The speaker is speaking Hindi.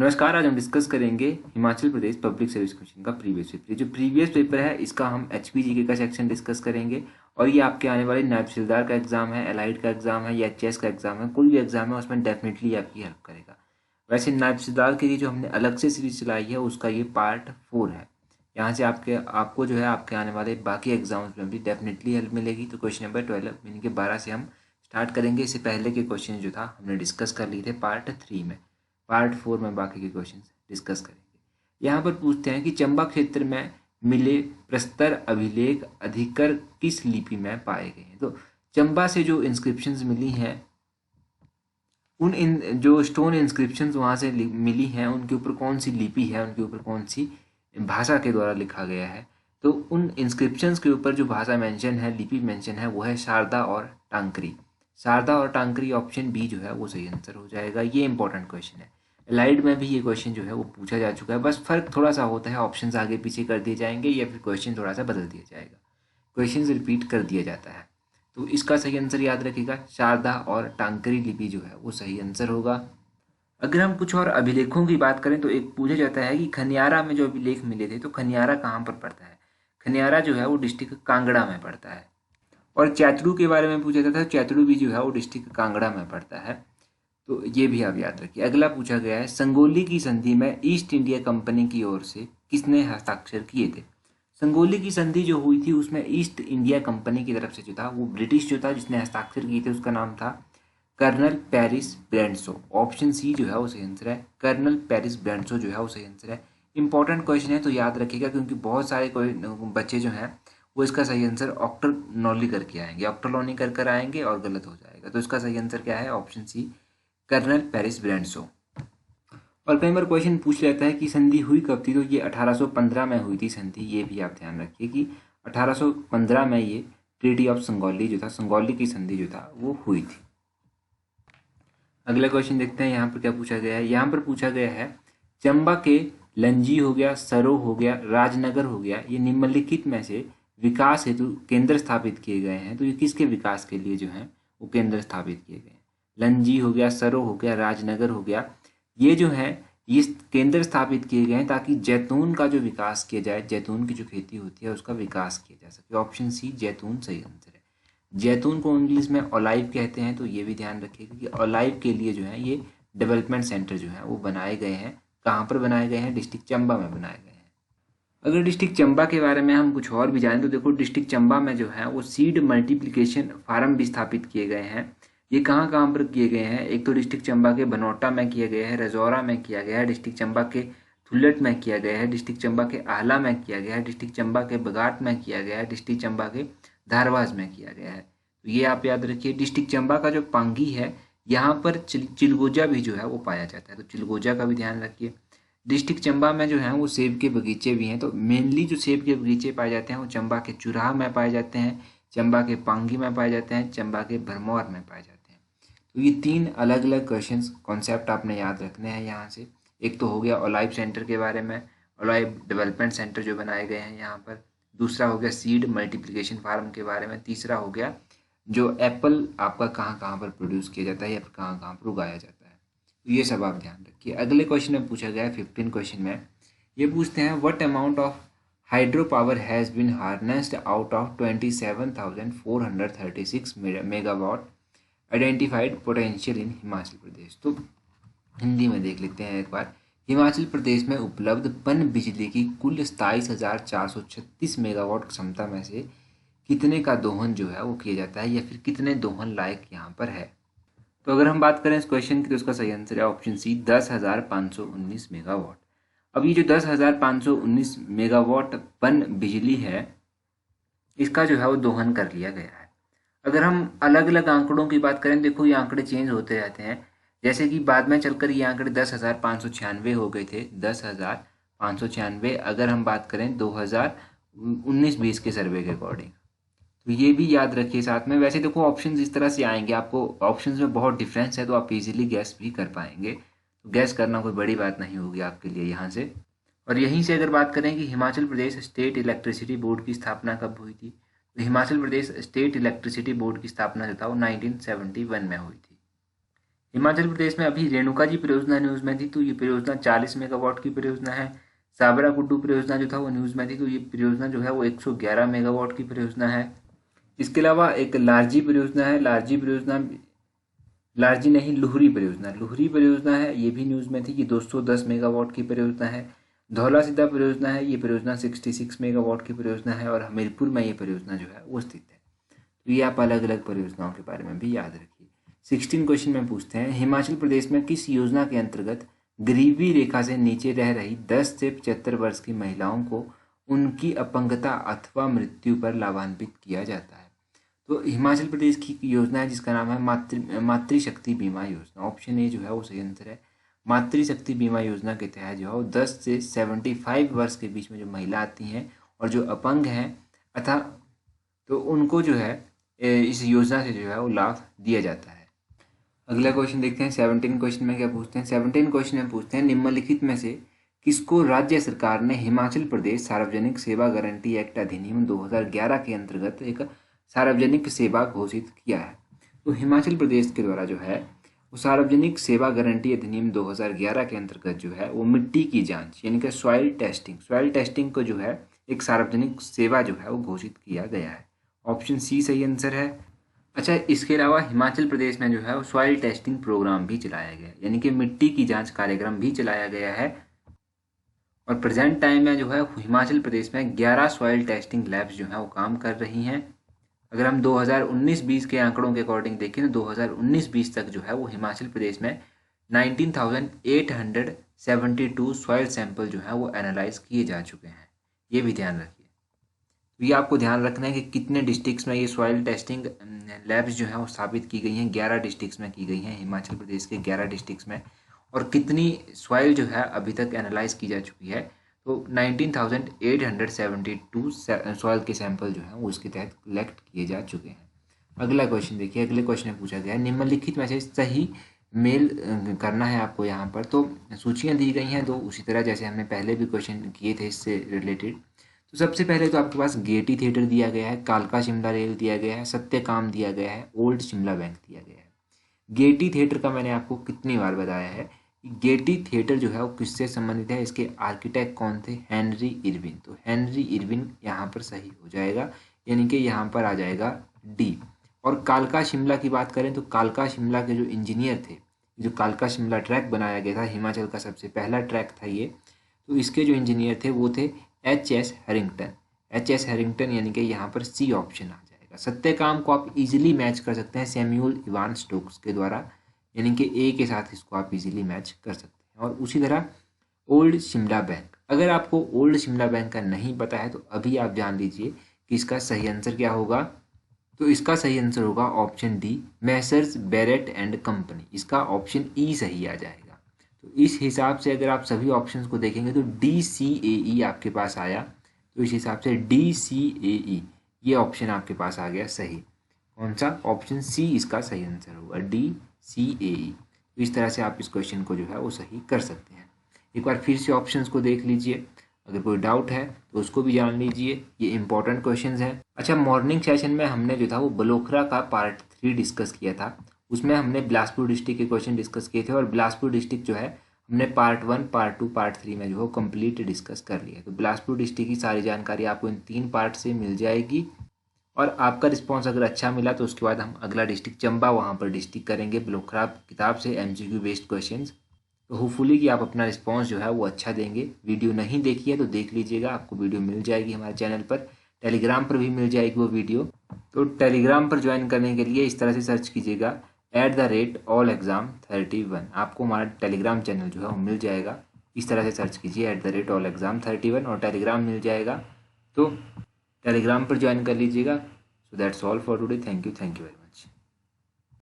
नमस्कार। आज हम डिस्कस करेंगे Himachal Pradesh public service commission का प्रीवियस पेपर। जो प्रीवियस पेपर है इसका हम HPGK का सेक्शन डिस्कस करेंगे और ये आपके आने वाले नायब तहसीलदार का एग्जाम है, एलाइड का एग्जाम है या HS का एग्जाम है, कोई भी एग्जाम है उसमें डेफिनेटली आपकी हेल्प करेगा। वैसे नायब तहसीलदार के लिए जो हमने अलग से सीरीज चलाई है उसका ये पार्ट 4 है। यहाँ से आपको जो है आपके आने वाले बाकी एग्जाम्स में भी डेफिनेटली हेल्प मिलेगी। तो क्वेश्चन नंबर 12 मीनिंग के 12 से हम स्टार्ट करेंगे। इससे पहले के क्वेश्चन जो था हमने डिस्कस कर लिए थे पार्ट 3 में। पार्ट 4 में बाकी के क्वेश्चन डिस्कस करेंगे। यहाँ पर पूछते हैं कि चंबा क्षेत्र में मिले प्रस्तर अभिलेख अधिकर किस लिपि में पाए गए हैं। तो चंबा से जो इंस्क्रिप्शंस मिली हैं जो स्टोन इंस्क्रिप्शंस वहाँ से मिली हैं उनके ऊपर कौन सी लिपि है, उनके ऊपर कौन सी भाषा के द्वारा लिखा गया है। तो उन इंस्क्रिप्शंस के ऊपर जो भाषा मेंशन है, लिपि मेंशन है, वो है शारदा और टांकरी। शारदा और टांकरी ऑप्शन बी जो है वो सही आंसर हो जाएगा। ये इंपॉर्टेंट क्वेश्चन है। एलाइड में भी ये क्वेश्चन जो है वो पूछा जा चुका है। बस फर्क थोड़ा सा होता है, ऑप्शंस आगे पीछे कर दिए जाएंगे या फिर क्वेश्चन थोड़ा सा बदल दिया जाएगा, क्वेश्चन रिपीट कर दिया जाता है। तो इसका सही आंसर याद रखिएगा, शारदा और टांकरी लिपि जो है वो सही आंसर होगा। अगर हम कुछ और अभिलेखों की बात करें तो एक पूछा जाता है कि खनियारा में जो अभिलेख मिले थे तो खनियारा कहाँ पर पड़ता है। खनियारा जो है वो डिस्ट्रिक्ट कांगड़ा में पड़ता है। और चैतड़ू के बारे में पूछा जाता है, चैतड़ू भी जो है वो डिस्ट्रिक्ट कांगड़ा में पड़ता है। तो ये भी आप याद रखिए। अगला पूछा गया है संगोली की संधि में ईस्ट इंडिया कंपनी की ओर से किसने हस्ताक्षर किए थे। संगोली की संधि जो हुई थी उसमें ईस्ट इंडिया कंपनी की तरफ से जो था वो ब्रिटिश जो था जिसने हस्ताक्षर किए थे उसका नाम था कर्नल पेरिस ब्रेंडसो। ऑप्शन सी जो है वो सही आंसर है, कर्नल पेरिस ब्रेंडसो जो है वो सही आंसर है। इंपॉर्टेंट क्वेश्चन है तो याद रखिएगा, क्योंकि बहुत सारे बच्चे जो हैं वो इसका सही आंसर ऑक्टोनॉली करके आएंगे, ऑक्टोलॉनी कर आएंगे और गलत हो जाएगा। तो इसका सही आंसर क्या है, ऑप्शन सी कर्नल पेरिस ब्रेंडसो। और कई बार क्वेश्चन पूछ लेता है कि संधि हुई कब थी, तो ये 1815 में हुई थी संधि। ये भी आप ध्यान रखिए कि 1815 में ये ट्रीटी ऑफ संगौली जो था, संगौली की संधि जो था वो हुई थी। अगला क्वेश्चन देखते हैं यहाँ पर क्या पूछा गया है। यहाँ पर पूछा गया है चंबा के लंजी हो गया, सरो हो गया, राजनगर हो गया, ये निम्नलिखित में से विकास हेतु केंद्र स्थापित किए गए हैं। तो ये किसके विकास के लिए जो है वो केंद्र स्थापित किए गए हैं। लंजी हो गया, सरो हो गया, राजनगर हो गया, ये जो है ये केंद्र स्थापित किए गए हैं ताकि जैतून का जो विकास किया जाए, जैतून की जो खेती होती है उसका विकास किया जा सके। ऑप्शन सी जैतून सही आंसर है। जैतून को इंग्लिश में ओलाइव कहते हैं, तो ये भी ध्यान रखिएगा कि ओलाइव के लिए जो है ये डेवलपमेंट सेंटर जो है वो बनाए गए हैं। कहाँ पर बनाए गए हैं, डिस्ट्रिक्ट चंबा में बनाए गए हैं। अगर डिस्ट्रिक्ट चंबा के बारे में हम कुछ और भी जानें तो देखो डिस्ट्रिक्ट चंबा में जो है वो सीड मल्टीप्लिकेशन फार्म भी स्थापित किए गए हैं। ये कहाँ कहाँ पर किए गए हैं, एक तो डिस्ट्रिक्ट चंबा के बनोटा में किया गया है, रजौरा में किया गया है, डिस्ट्रिक्ट चंबा के थुल्लट में किया गया है, डिस्ट्रिक्ट चंबा के आला में किया गया है, डिस्ट्रिक्ट चंबा के बघाट में किया गया है, डिस्ट्रिक्ट चंबा के धारवास में किया गया है। तो ये आप याद रखिए। डिस्ट्रिक्ट चंबा का जो पांगी है यहाँ पर चिलगोजा भी जो है वो पाया जाता है, तो चिलगोजा का भी ध्यान रखिए। डिस्ट्रिक्ट चंबा में जो है वो सेब के बगीचे भी हैं, तो मेनली जो सेब के बगीचे पाए जाते हैं वो चंबा के चुराह में पाए जाते हैं, चंबा के पांगी में पाए जाते हैं, चंबा के भरमौर में पाए जाते हैं। तो ये 3 अलग अलग क्वेश्चंस कॉन्सेप्ट आपने याद रखने हैं यहाँ से। एक तो हो गया ओलाइव सेंटर के बारे में, ओलाइव डेवलपमेंट सेंटर जो बनाए गए हैं यहाँ पर। दूसरा हो गया सीड मल्टीप्लिकेशन फार्म के बारे में। तीसरा हो गया जो एप्पल आपका कहाँ कहाँ पर प्रोड्यूस किया जाता है या फिर कहाँ कहाँ पर उगाया जाता है। तो ये सब आप ध्यान रखिए। अगले क्वेश्चन में पूछा गया है 15 क्वेश्चन में ये पूछते हैं what amount of hydro power has been harnessed out of 27,436 megawatt identified potential in Himachal Pradesh. तो हिंदी में देख लेते हैं एक बार। हिमाचल प्रदेश में उपलब्ध पन बिजली की कुल 27,436 मेगावाट क्षमता में से कितने का दोहन जो है वो किया जाता है या फिर कितने दोहन लायक यहाँ पर है। तो अगर हम बात करें इस क्वेश्चन की तो उसका सही आंसर है ऑप्शन सी 10,519 मेगावाट। अब ये जो 10,519 मेगावाट पन बिजली है इसका जो है वो दोहन कर लिया गया है। अगर हम अलग अलग आंकड़ों की बात करें, देखो ये आंकड़े चेंज होते रहते हैं, जैसे कि बाद में चलकर ये आंकड़े 10,596 हो गए थे। 10,596 अगर हम बात करें 2019-20 के सर्वे के अकॉर्डिंग, तो ये भी याद रखिए साथ में। वैसे देखो ऑप्शंस इस तरह से आएंगे, आपको ऑप्शंस में बहुत डिफरेंस है तो आप इजीली गैस भी कर पाएंगे। तो गैस करना कोई बड़ी बात नहीं होगी आपके लिए यहाँ से। और यहीं से अगर बात करें कि Himachal Pradesh state electricity board की स्थापना कब हुई थी, तो Himachal Pradesh state electricity board की स्थापना जो था वो 1971 में हुई थी। हिमाचल प्रदेश में अभी रेणुका जी परियोजना न्यूज़ में थी, तो ये परियोजना 40 मेगावाट की परियोजना है। साबरा कुड्डू परियोजना जो था वो न्यूज़ में थी, तो ये परियोजना जो है वो 111 मेगावाट की परियोजना है। इसके अलावा एक लारजी परियोजना है, लारजी नहीं लुहरी परियोजना है, ये भी न्यूज़ में थी, ये 210 मेगावाट की परियोजना है। धौला सिद्धा परियोजना है, ये परियोजना 66 मेगावाट की परियोजना है और हमीरपुर में ये परियोजना जो है वो स्थित है। तो ये आप अलग अलग परियोजनाओं के बारे में भी याद रखिए। 16 क्वेश्चन में पूछते हैं, हिमाचल प्रदेश में किस योजना के अंतर्गत गरीबी रेखा से नीचे रह रही 10 से 75 वर्ष की महिलाओं को उनकी अपंगता अथवा मृत्यु पर लाभान्वित किया जाता है? तो हिमाचल प्रदेश की योजना है जिसका नाम है मातृशक्ति बीमा योजना। ऑप्शन ए जो है वो सही आंसर है। मातृशक्ति बीमा योजना के तहत जो है वो 10 से 75 वर्ष के बीच में जो महिला आती हैं और जो अपंग हैं अथा तो उनको जो है इस योजना से जो है वो लाभ दिया जाता है। अगला क्वेश्चन देखते हैं। 17 क्वेश्चन में क्या पूछते हैं? 17 क्वेश्चन में पूछते हैं, निम्नलिखित में से किसको राज्य सरकार ने हिमाचल प्रदेश सार्वजनिक सेवा गारंटी एक्ट अधिनियम 2011 के अंतर्गत एक सार्वजनिक सेवा घोषित किया है? तो हिमाचल प्रदेश के द्वारा जो है वो सार्वजनिक सेवा गारंटी अधिनियम 2011 के अंतर्गत जो है वो मिट्टी की जांच यानी कि सॉइल टेस्टिंग को जो है एक सार्वजनिक सेवा जो है वो घोषित किया गया है। ऑप्शन सी सही आंसर है। अच्छा, इसके अलावा हिमाचल प्रदेश में जो है वो सॉइल टेस्टिंग प्रोग्राम भी चलाया गया है, यानी कि मिट्टी की जांच कार्यक्रम भी चलाया गया है। और प्रेजेंट टाइम में जो है हिमाचल प्रदेश में 11 सॉइल टेस्टिंग लैब्स जो है वो काम कर रही हैं। अगर हम 2019-20 के आंकड़ों के अकॉर्डिंग देखें तो 2019-20 तक जो है वो हिमाचल प्रदेश में 19,872 सॉइल सैंपल जो है वो एनालाइज किए जा चुके हैं। ये भी ध्यान रखिए। तो ये आपको ध्यान रखना है कि कितने डिस्ट्रिक्ट्स में ये सॉइल टेस्टिंग लैब्स जो हैं वो स्थापित की गई हैं। 11 डिस्ट्रिक्ट्स में की गई हैं, हिमाचल प्रदेश के 11 डिस्ट्रिक्ट्स में। और कितनी सॉइल जो है अभी तक एनालाइज की जा चुकी है? तो 19,872 सॉइल के सैंपल जो हैं वो इसके तहत कलेक्ट किए जा चुके हैं। अगला क्वेश्चन देखिए। अगले क्वेश्चन में पूछा गया है, निम्नलिखित में से सही मेल करना है आपको। यहाँ पर तो सूचियाँ दी गई हैं, तो उसी तरह जैसे हमने पहले भी क्वेश्चन किए थे इससे रिलेटेड। तो सबसे पहले तो आपके पास गेयटी थिएटर दिया गया है, कालका शिमला रेल दिया गया है, सत्यकाम दिया गया है, ओल्ड शिमला बैंक दिया गया है। गेयटी थिएटर का मैंने आपको कितनी बार बताया है? गेयटी थिएटर जो है वो किससे संबंधित है? इसके आर्किटेक्ट कौन थे? Henry Irwin. तो हेनरी इरविन यहाँ पर सही हो जाएगा, यानी कि यहाँ पर आ जाएगा डी। और कालका शिमला की बात करें तो कालका शिमला के जो इंजीनियर थे, जो कालका शिमला ट्रैक बनाया गया था, हिमाचल का सबसे पहला ट्रैक था ये, तो इसके जो इंजीनियर थे वो थे एच.एस. हैरिंगटन, यानी कि यहाँ पर सी ऑप्शन आ जाएगा। सत्यकाम को आप इजीली मैच कर सकते हैं सैमुअल इवान स्टोक्स के द्वारा, यानी कि ए के साथ इसको आप इजीली मैच कर सकते हैं। और उसी तरह ओल्ड शिमला बैंक, अगर आपको ओल्ड शिमला बैंक का नहीं पता है तो अभी आप जान लीजिए कि इसका सही आंसर क्या होगा। तो इसका सही आंसर होगा option D, Messrs Barrett and company. इसका ऑप्शन ई सही आ जाएगा। तो इस हिसाब से अगर आप सभी ऑप्शंस को देखेंगे तो DCAE आपके पास आया, तो इस हिसाब से DCAE ये ऑप्शन आपके पास आ गया सही। कौन सा? ऑप्शन सी इसका सही आंसर होगा, DCAE। तो इस तरह से आप इस क्वेश्चन को जो है वो सही कर सकते हैं। एक बार फिर से ऑप्शंस को देख लीजिए, अगर कोई डाउट है तो उसको भी जान लीजिए, ये इंपॉर्टेंट क्वेश्चंस हैं। अच्छा, मॉर्निंग सेशन में हमने जो था वो बलोखरा का पार्ट 3 डिस्कस किया था, उसमें हमने बिलासपुर डिस्ट्रिक्ट के क्वेश्चन डिस्कस किए थे और बिलासपुर डिस्ट्रिक्ट जो है हमने पार्ट 1, पार्ट 2, पार्ट 3 में जो है कंप्लीट डिस्कस कर लिया है। तो बिलासपुर डिस्ट्रिक्ट की सारी जानकारी आपको इन 3 पार्ट से मिल जाएगी। और आपका रिस्पॉन्स अगर अच्छा मिला तो उसके बाद हम अगला डिस्ट्रिक्ट चंबा वहाँ पर डिस्ट्रिक्ट करेंगे बलोखरा किताब से MCQ बेस्ड क्वेश्चन। तो होपफुली कि आप अपना रिस्पॉन्स जो है वो अच्छा देंगे। वीडियो नहीं देखी है तो देख लीजिएगा, आपको वीडियो मिल जाएगी हमारे चैनल पर, टेलीग्राम पर भी मिल जाएगी वो वीडियो। तो टेलीग्राम पर ज्वाइन करने के लिए इस तरह से सर्च कीजिएगा @allexam31। आपको हमारा टेलीग्राम चैनल जो है वो मिल जाएगा। इस तरह से सर्च कीजिए @allexam31 और टेलीग्राम मिल जाएगा। तो टेलीग्राम पर ज्वाइन कर लीजिएगा। So that's all for today. Thank you very much.